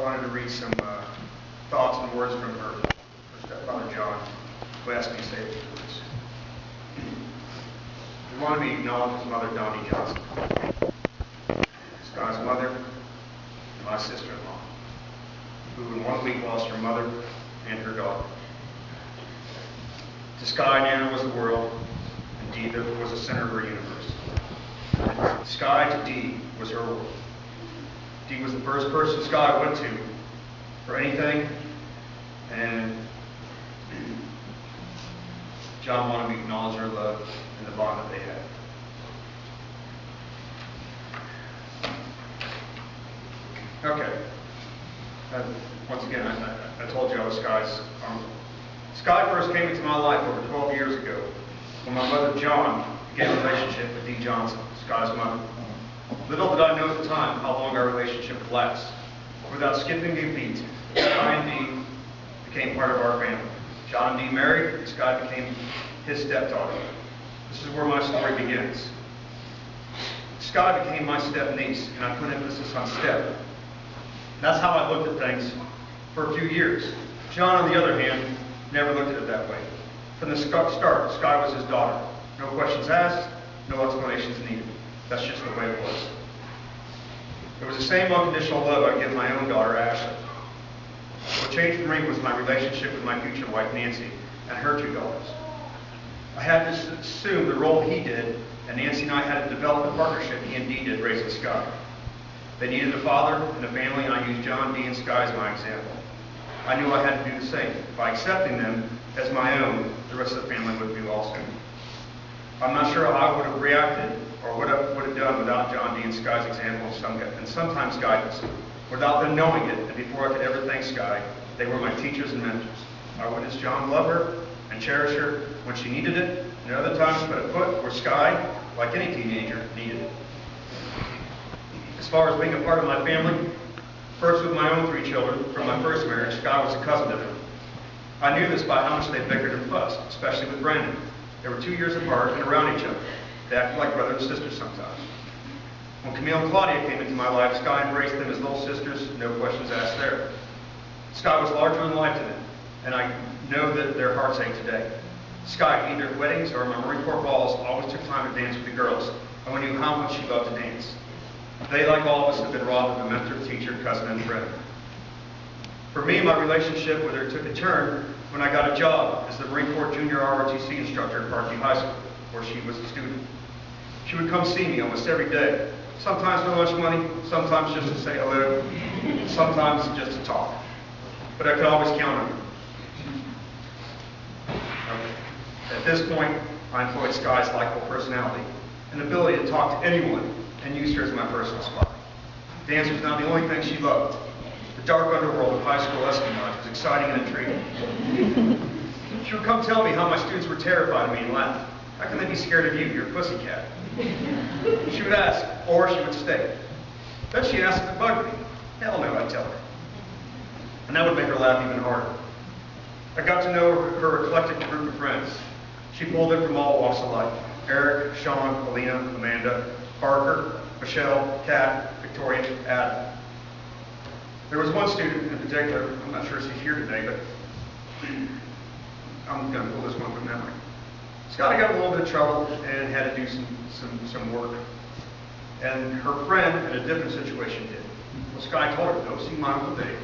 wanted to read some thoughts and words from her stepfather John, who asked me to say a few words. We wanted me to acknowledge his mother, Donnie Johnson, Skye's mother, and my sister-in-law, who in 1 week lost her mother and her daughter. To Skye, Nana was the world, and Dee was the center of her universe. Skye to Dee was her world. Dee was the first person Skye went to for anything, and John wanted me to acknowledge her love and the bond that they had. Okay. Once again, I told you I was Skye's uncle. Skye first came into my life over 12 years ago when my mother, John, began a relationship with Dee Johnson, Skye's mother. Little did I know at the time how long our relationship would last. Without skipping a beat, Skye and Dee became part of our family. John and Dee married, and Skye became his stepdaughter. This is where my story begins. Skye became my step-niece, and I put emphasis on step. That's how I looked at things for a few years. John, on the other hand, never looked at it that way. From the start, Skye was his daughter. No questions asked, no explanations needed. That's just the way it was. It was the same unconditional love I give my own daughter, Ashley. What changed for me was my relationship with my future wife, Nancy, and her two daughters. I had to assume the role he did, and Nancy and I had to develop the partnership he and Dee did raising Skye. They needed a father and a family, and I used John, Dee, and Skye as my example. I knew I had to do the same. By accepting them as my own, the rest of the family would do also. I'm not sure how I would have reacted or what I would have done without John, Dee, and Skye's example and sometimes guidance. Without them knowing it, and before I could ever thank Skye, they were my teachers and mentors. I witnessed John love her and cherish her when she needed it, and at other times put a foot where Skye, like any teenager, needed it. As far as being a part of my family, first with my own 3 children from my first marriage, Skye was a cousin to them. I knew this by how much they bickered and fussed, especially with Brandon. They were 2 years apart and around each other. They acted like brother and sister sometimes. When Camille and Claudia came into my life, Skye embraced them as little sisters, no questions asked there. Skye was larger than life to them, and I know that their hearts ache today. Skye, either at weddings or my Marine Corps balls, always took time to dance with the girls, and we knew how much she loved to dance. They, like all of us, have been robbed of a mentor, teacher, cousin, and friend. For me, my relationship with her took a turn when I got a job as the Marine Corps Junior ROTC instructor at Parkview High School, where she was a student. She would come see me almost every day, sometimes for lunch money, sometimes just to say hello, sometimes just to talk. But I could always count on her. At this point, I employed Skye's likable personality and ability to talk to anyone and used her as my personal spy. Dance was not the only thing she loved. The dark underworld of high school espionage was exciting and intriguing. She would come tell me how my students were terrified of me and laugh. How can they be scared of you? You're a pussycat. She would ask, or she would stay. Then she asked if it bugged me. Hell no, I'd tell her. And that would make her laugh even harder. I got to know her eclectic group of friends. She pulled in from all walks of life. Eric, Sean, Alina, Amanda, Parker, Michelle, Kat, Victoria, Adam. There was one student in particular, I'm not sure if she's here today, but I'm going to pull this one from memory. Skye got in a little bit of trouble and had to do some work. And her friend in a different situation did. Well, Skye told her, go see my Uncle Dave.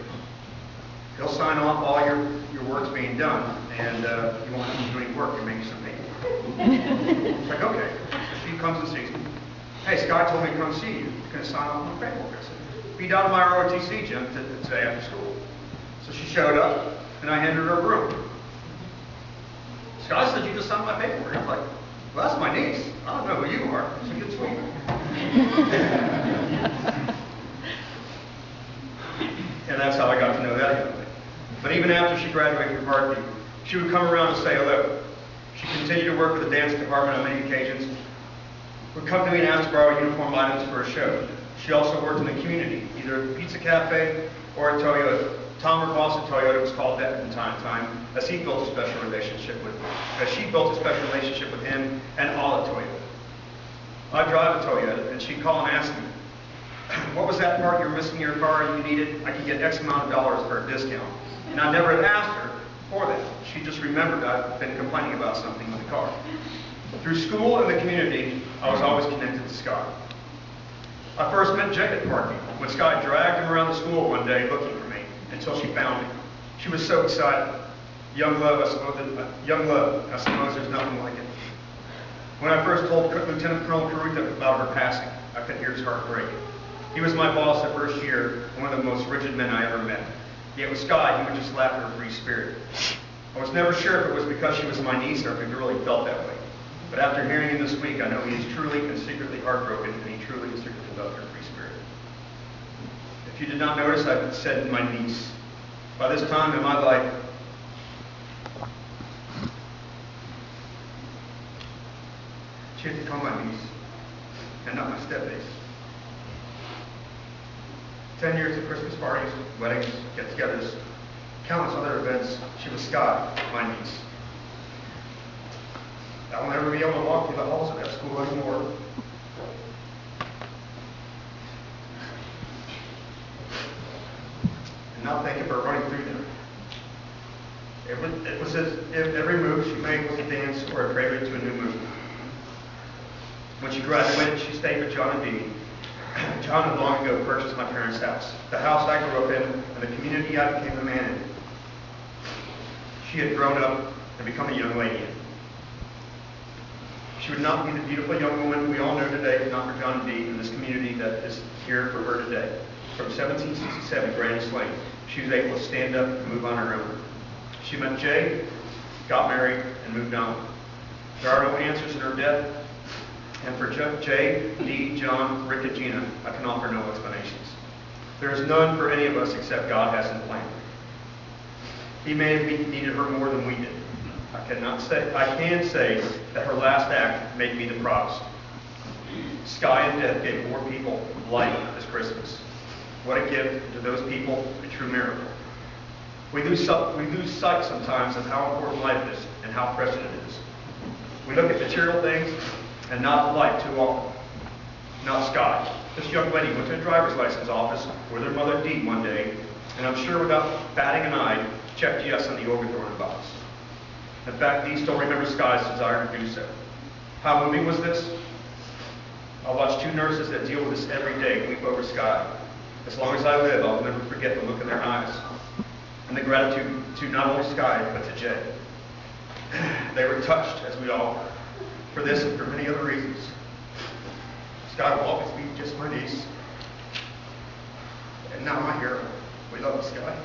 He'll sign off all your work's being done, and you won't have to do any work and make some paper. It's like, okay. So she comes and sees me. Hey, Skye told me to come see you. He's going to sign off my paperwork. I said, be down to my ROTC gym today after school. So she showed up, and I handed her a broom. Skye said, you just signed my paperwork. I was like, well, that's my niece. I don't know who you are. She's a good sweeper. And that's how I got to know that young lady. But even after she graduated from Parkview, she would come around and say hello. She continued to work with the dance department on many occasions, would come to me and ask to borrow uniform items for a show. She also worked in the community, either at the Pizza Cafe or at Toyota. Tom, her boss at Toyota, was called that from time to time, as she built a special relationship with him and all at Toyota. I'd drive a Toyota, and she'd call and ask me, what was that part you were missing in your car and you needed? I could get X amount of dollars for a discount. And I never had asked her for that. She just remembered I'd been complaining about something with the car. Through school and the community, I was always connected to Skye. I first met Jay at Parkview when Skye dragged him around the school one day looking for me until she found me. She was so excited. Young love, I suppose there's nothing like it. When I first told Lieutenant Colonel Caruta about her passing, I could hear his heart break. He was my boss the first year, and one of the most rigid men I ever met. Yet with Skye, he would just laugh at her free spirit. I was never sure if it was because she was my niece or if he really felt that way. But after hearing him this week, I know he is truly and secretly heartbroken, and he truly and secretly loved her free spirit. If you did not notice, I said my niece. By this time in my life, she had become my niece, and not my stepniece. 10 years of Christmas parties, weddings, get-togethers, countless other events, she was Skye, my niece. I will never be able to walk through the halls of that school anymore. And not think of her running through them. It was as if every move she made was a dance or a prelude to a new movie. When she graduated, she stayed with John and Dee. John had long ago purchased my parents' house, the house I grew up in, and the community I became a man in. She had grown up and become a young lady in. She would not be the beautiful young woman we all know today if not for John and Dee and this community that is here for her today. From 1767, Grand Sling, she was able to stand up and move on her own. She met Jay, got married, and moved on. There are no answers in her death. And for Jay, Dee, John, Rick, and Gina, I can offer no explanations. There is none for any of us except God has in plan. He may have needed her more than we did. I can say that her last act made me the proudest. Skye and death gave more people light this Christmas. What a gift to those people, a true miracle. We lose sight sometimes of how important life is and how precious it is. We look at material things and not life too often. Not Skye. This young lady went to a driver's license office with her mother Dee one day, and I'm sure without batting an eye, checked yes on the organ box. In fact, Dee still remembers Skye's desire to do so. How moving was this? I'll watch two nurses that deal with this every day weep over Skye. As long as I live, I'll never forget the look in their eyes and the gratitude to not only Skye, but to Jay. They were touched, as we all were, for this and for many other reasons. Skye will always be just my niece. And now my hero. We love you, Skye.